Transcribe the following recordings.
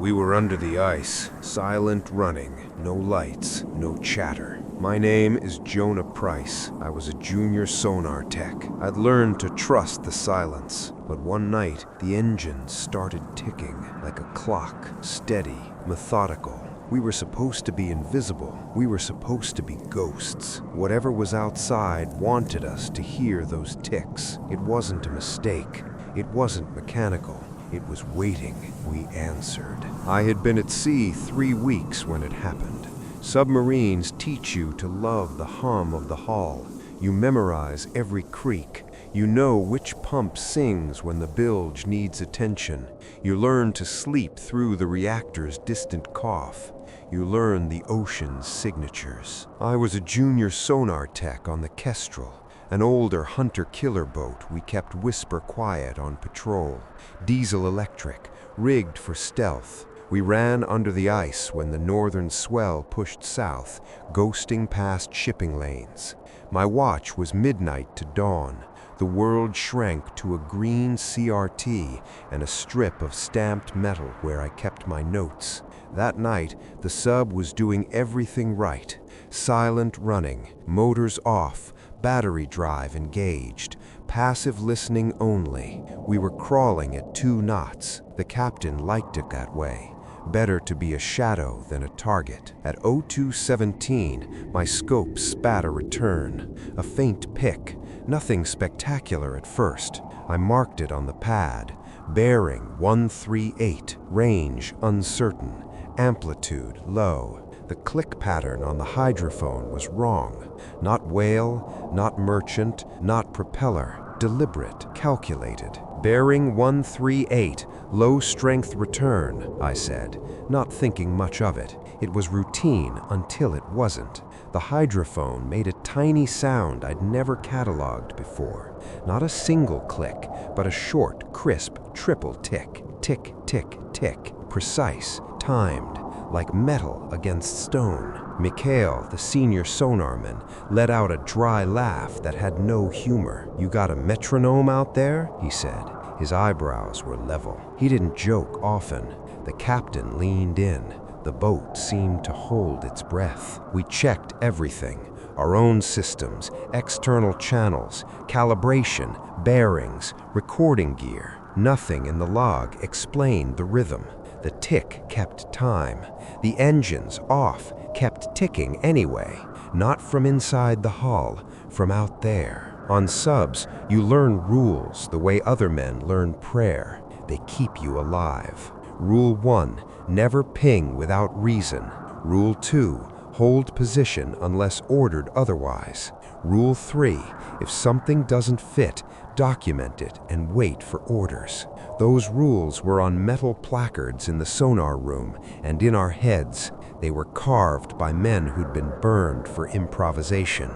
We were under the ice, silent running, no lights, no chatter. My name is Jonah Price. I was a junior sonar tech. I'd learned to trust the silence. But one night, the engines started ticking like a clock, steady, methodical. We were supposed to be invisible. We were supposed to be ghosts. Whatever was outside wanted us to hear those ticks. It wasn't a mistake. It wasn't mechanical. It was waiting. We answered. I had been at sea 3 weeks when it happened. Submarines teach you to love the hum of the hull. You memorize every creak. You know which pump sings when the bilge needs attention. You learn to sleep through the reactor's distant cough. You learn the ocean's signatures. I was a junior sonar tech on the Kestrel, an older hunter-killer boat we kept whisper quiet on patrol. Diesel-electric, rigged for stealth. We ran under the ice when the northern swell pushed south, ghosting past shipping lanes. My watch was midnight to dawn. The world shrank to a green CRT and a strip of stamped metal where I kept my notes. That night, the sub was doing everything right. Silent running, motors off, battery drive engaged, passive listening only. We were crawling at 2 knots. The captain liked it that way. Better to be a shadow than a target. At 02:17, my scope spat a return, a faint pick, nothing spectacular at first. I marked it on the pad. Bearing 138, range uncertain, amplitude low. The click pattern on the hydrophone was wrong. Not whale, not merchant, not propeller. Deliberate, calculated. Bearing 138, low strength return, I said, not thinking much of it. It was routine until it wasn't. The hydrophone made a tiny sound I'd never cataloged before. Not a single click, but a short, crisp, triple tick. Tick, tick, tick. Precise, timed, like metal against stone. Mikhail, the senior sonarman, let out a dry laugh that had no humor. "You got a metronome out there?" he said. His eyebrows were level. He didn't joke often. The captain leaned in. The boat seemed to hold its breath. We checked everything. Our own systems, external channels, calibration, bearings, recording gear. Nothing in the log explained the rhythm. The tick kept time. The engines, off, kept ticking anyway. Not from inside the hull, from out there. On subs, you learn rules the way other men learn prayer. They keep you alive. Rule 1, never ping without reason. Rule 2, hold position unless ordered otherwise. Rule 3, if something doesn't fit, document it and wait for orders. Those rules were on metal placards in the sonar room and in our heads. They were carved by men who'd been burned for improvisation.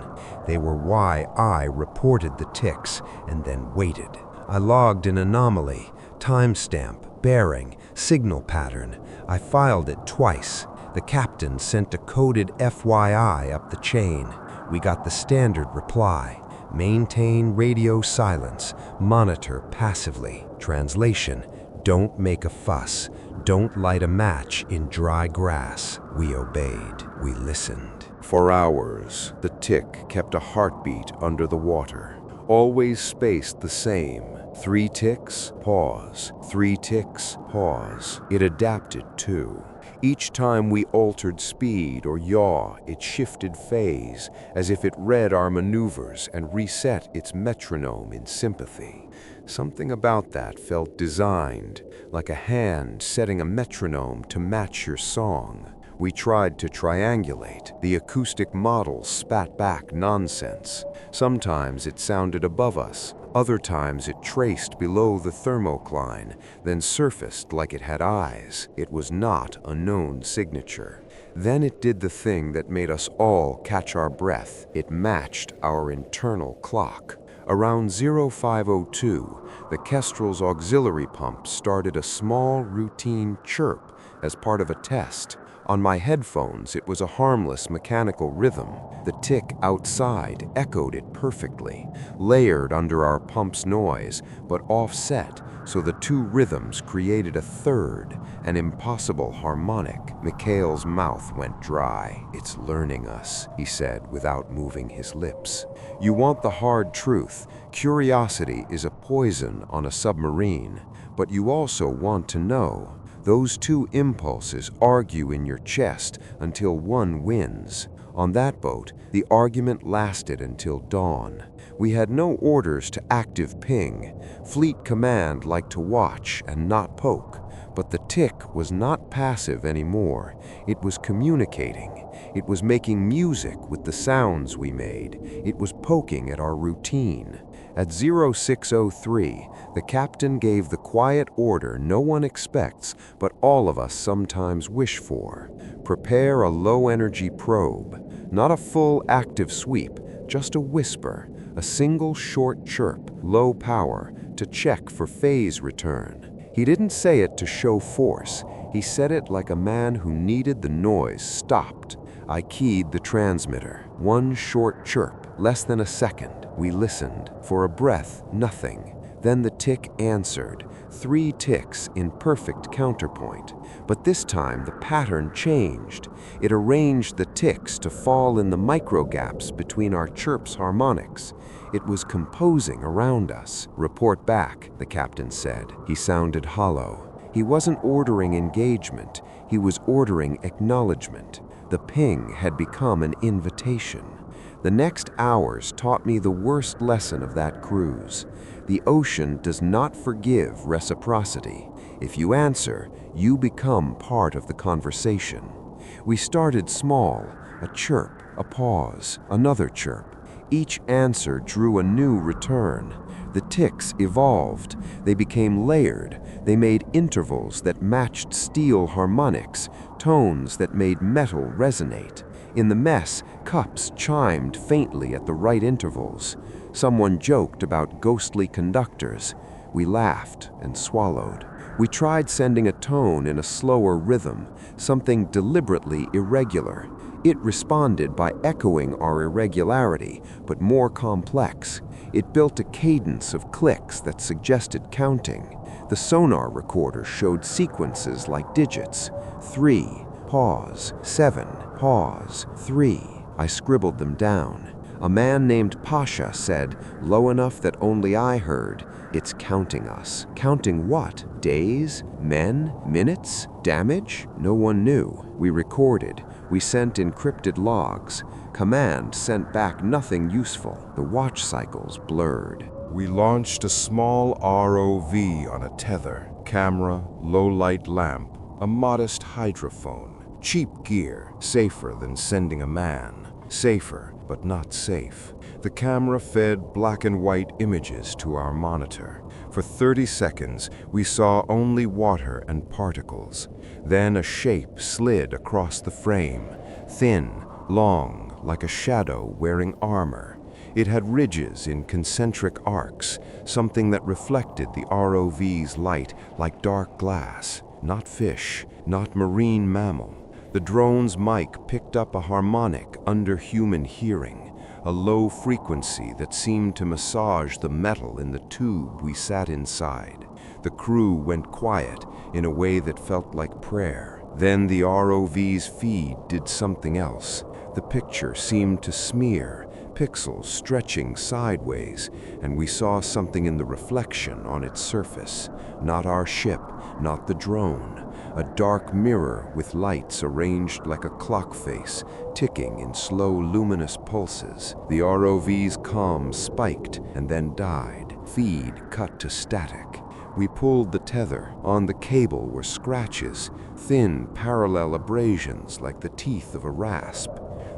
They were why I reported the ticks and then waited. I logged an anomaly, timestamp, bearing, signal pattern. I filed it twice. The captain sent a coded FYI up the chain. We got the standard reply. Maintain radio silence. Monitor passively. Translation: don't make a fuss. Don't light a match in dry grass. We obeyed. We listened. For hours, the tick kept a heartbeat under the water. Always spaced the same. 3 ticks, pause. 3 ticks, pause. It adapted too. Each time we altered speed or yaw, it shifted phase, as if it read our maneuvers and reset its metronome in sympathy. Something about that felt designed, like a hand setting a metronome to match your song. We tried to triangulate. The acoustic model spat back nonsense. Sometimes it sounded above us. Other times it traced below the thermocline, then surfaced like it had eyes. It was not a known signature. Then it did the thing that made us all catch our breath. It matched our internal clock. Around 0502, the Kestrel's auxiliary pump started a small routine chirp as part of a test. On my headphones, it was a harmless mechanical rhythm. The tick outside echoed it perfectly, layered under our pump's noise, but offset, so the two rhythms created a third, an impossible harmonic. Mikhail's mouth went dry. "It's learning us," he said without moving his lips. "You want the hard truth. Curiosity is a poison on a submarine, but you also want to know. Those two impulses argue in your chest until one wins. On that boat, the argument lasted until dawn. We had no orders to active ping. Fleet command liked to watch and not poke. But the tick was not passive anymore. It was communicating. It was making music with the sounds we made. It was poking at our routine. At 0603, the captain gave the quiet order no one expects, but all of us sometimes wish for. Prepare a low-energy probe. Not a full active sweep, just a whisper, a single short chirp, low power, to check for phase return. He didn't say it to show force. He said it like a man who needed the noise stopped. I keyed the transmitter. One short chirp, less than a second. We listened. For a breath, nothing. Then the tick answered. 3 ticks in perfect counterpoint. But this time the pattern changed. It arranged the ticks to fall in the micro-gaps between our chirp's harmonics. It was composing around us. "Report back," the captain said. He sounded hollow. He wasn't ordering engagement. He was ordering acknowledgement. The ping had become an invitation. The next hours taught me the worst lesson of that cruise. The ocean does not forgive reciprocity. If you answer, you become part of the conversation. We started small, a chirp, a pause, another chirp. Each answer drew a new return. The ticks evolved. They became layered. They made intervals that matched steel harmonics, tones that made metal resonate. In the mess, cups chimed faintly at the right intervals. Someone joked about ghostly conductors. We laughed and swallowed. We tried sending a tone in a slower rhythm, something deliberately irregular. It responded by echoing our irregularity, but more complex. It built a cadence of clicks that suggested counting. The sonar recorder showed sequences like digits. 3, pause, 7, pause, 3. I scribbled them down. A man named Pasha said, low enough that only I heard, "It's counting us." Counting what? Days? Men? Minutes? Damage? No one knew. We recorded. We sent encrypted logs. Command sent back nothing useful. The watch cycles blurred. We launched a small ROV on a tether. Camera, low-light lamp, a modest hydrophone. Cheap gear, safer than sending a man. Safer, but not safe. The camera fed black and white images to our monitor. For 30 seconds, we saw only water and particles. Then a shape slid across the frame, thin, long, like a shadow wearing armor. It had ridges in concentric arcs, something that reflected the ROV's light like dark glass. Not fish, not marine mammal. The drone's mic picked up a harmonic under human hearing, a low frequency that seemed to massage the metal in the tube we sat inside. The crew went quiet in a way that felt like prayer. Then the ROV's feed did something else. The picture seemed to smear, pixels stretching sideways, and we saw something in the reflection on its surface. Not our ship, not the drone. A dark mirror with lights arranged like a clock face, ticking in slow luminous pulses. The ROV's comms spiked and then died. Feed cut to static. We pulled the tether. On the cable were scratches, thin parallel abrasions like the teeth of a rasp.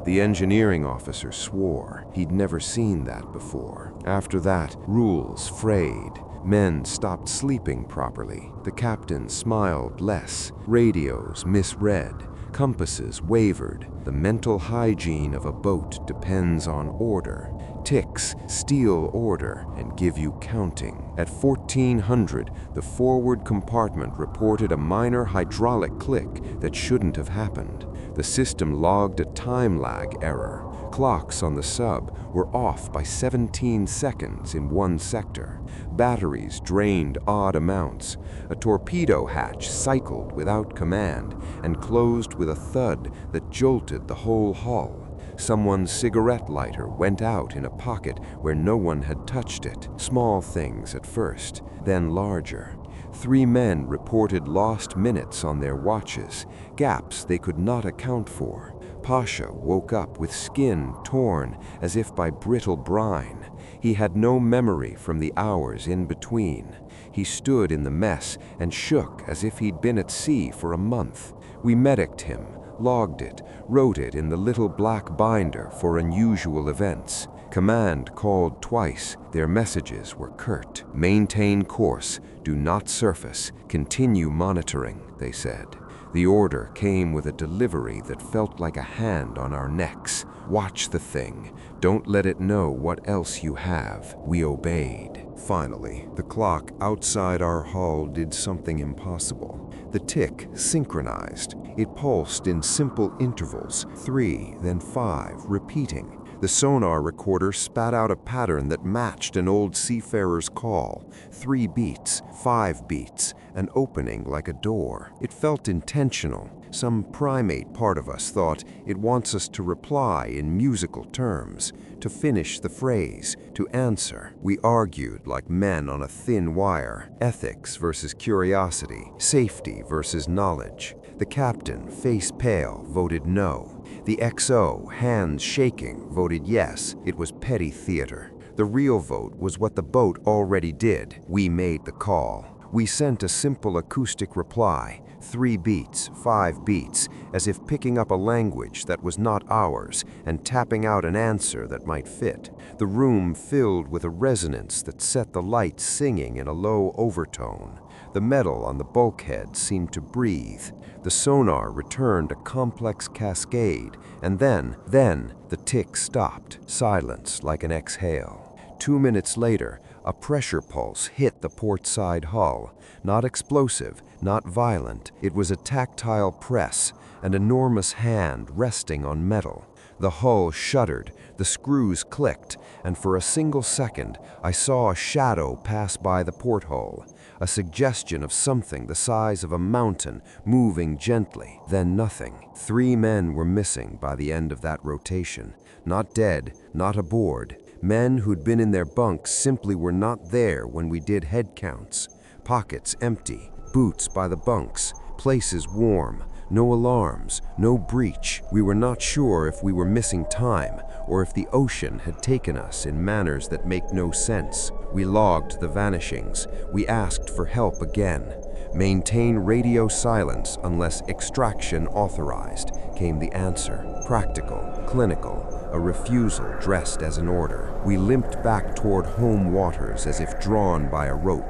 The engineering officer swore. He'd never seen that before. After that, rules frayed. Men stopped sleeping properly. The captain smiled less. Radios misread. Compasses wavered. The mental hygiene of a boat depends on order. Ticks steal order and give you counting. At 1400, the forward compartment reported a minor hydraulic click that shouldn't have happened. The system logged a time lag error. Clocks on the sub were off by 17 seconds in one sector. Batteries drained odd amounts. A torpedo hatch cycled without command and closed with a thud that jolted the whole hull. Someone's cigarette lighter went out in a pocket where no one had touched it. Small things at first, then larger. 3 men reported lost minutes on their watches, gaps they could not account for. Pasha woke up with skin torn as if by brittle brine. He had no memory from the hours in between. He stood in the mess and shook as if he'd been at sea for a month. We medicked him, logged it, wrote it in the little black binder for unusual events. Command called twice. Their messages were curt. Maintain course, do not surface, continue monitoring, they said. The order came with a delivery that felt like a hand on our necks. Watch the thing. Don't let it know what else you have. We obeyed. Finally, the clock outside our hull did something impossible. The tick synchronized. It pulsed in simple intervals, 3, then 5, repeating. The sonar recorder spat out a pattern that matched an old seafarer's call. 3 beats, 5 beats, an opening like a door. It felt intentional. Some primate part of us thought it wants us to reply in musical terms, to finish the phrase, to answer. We argued like men on a thin wire. Ethics versus curiosity, safety versus knowledge. The captain, face pale, voted no. The XO, hands shaking, voted yes. It was petty theater. The real vote was what the boat already did. We made the call. We sent a simple acoustic reply, 3 beats, 5 beats, as if picking up a language that was not ours and tapping out an answer that might fit. The room filled with a resonance that set the lights singing in a low overtone. The metal on the bulkhead seemed to breathe. The sonar returned a complex cascade, and then the tick stopped, silence like an exhale. 2 minutes later, a pressure pulse hit the port side hull. Not explosive, not violent. It was a tactile press, an enormous hand resting on metal. The hull shuddered, the screws clicked, and for a single second, I saw a shadow pass by the porthole, a suggestion of something the size of a mountain moving gently, then nothing. 3 men were missing by the end of that rotation. Not dead, not aboard. Men who'd been in their bunks simply were not there when we did head counts. Pockets empty, boots by the bunks, places warm, no alarms, no breach. We were not sure if we were missing time or if the ocean had taken us in manners that make no sense. We logged the vanishings. We asked for help again. Maintain radio silence unless extraction authorized, came the answer. Practical, clinical, a refusal dressed as an order. We limped back toward home waters as if drawn by a rope.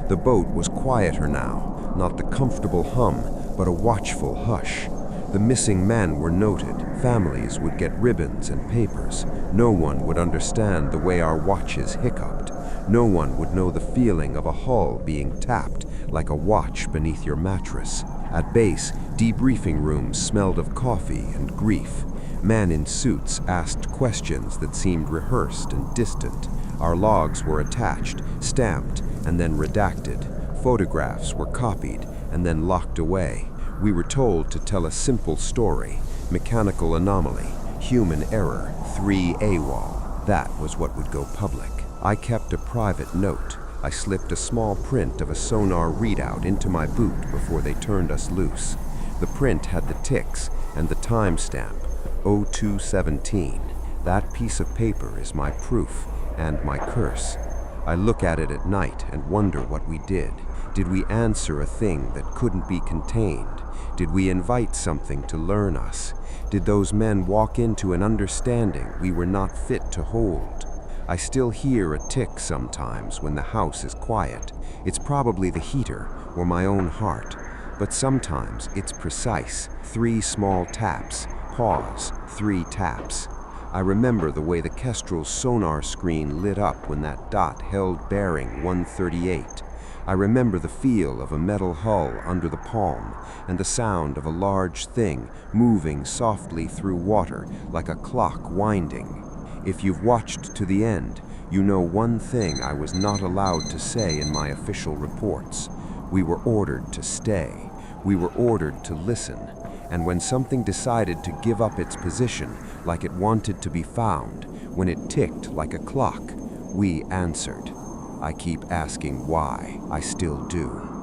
The boat was quieter now, not the comfortable hum, but a watchful hush. The missing men were noted. Families would get ribbons and papers. No one would understand the way our watches hiccuped. No one would know the feeling of a hull being tapped like a watch beneath your mattress. At base, debriefing rooms smelled of coffee and grief. Men in suits asked questions that seemed rehearsed and distant. Our logs were attached, stamped, and then redacted. Photographs were copied and then locked away. We were told to tell a simple story. Mechanical anomaly, human error, 3 AWOL. That was what would go public. I kept a private note. I slipped a small print of a sonar readout into my boot before they turned us loose. The print had the ticks and the timestamp, 0217. That piece of paper is my proof and my curse. I look at it at night and wonder what we did. Did we answer a thing that couldn't be contained? Did we invite something to learn us? Did those men walk into an understanding we were not fit to hold? I still hear a tick sometimes when the house is quiet. It's probably the heater or my own heart. But sometimes it's precise. 3 small taps, pause, 3 taps. I remember the way the Kestrel's sonar screen lit up when that dot held bearing 138. I remember the feel of a metal hull under the palm and the sound of a large thing moving softly through water like a clock winding. If you've watched to the end, you know one thing I was not allowed to say in my official reports. We were ordered to stay. We were ordered to listen. And when something decided to give up its position like it wanted to be found, when it ticked like a clock, we answered. I keep asking why. I still do.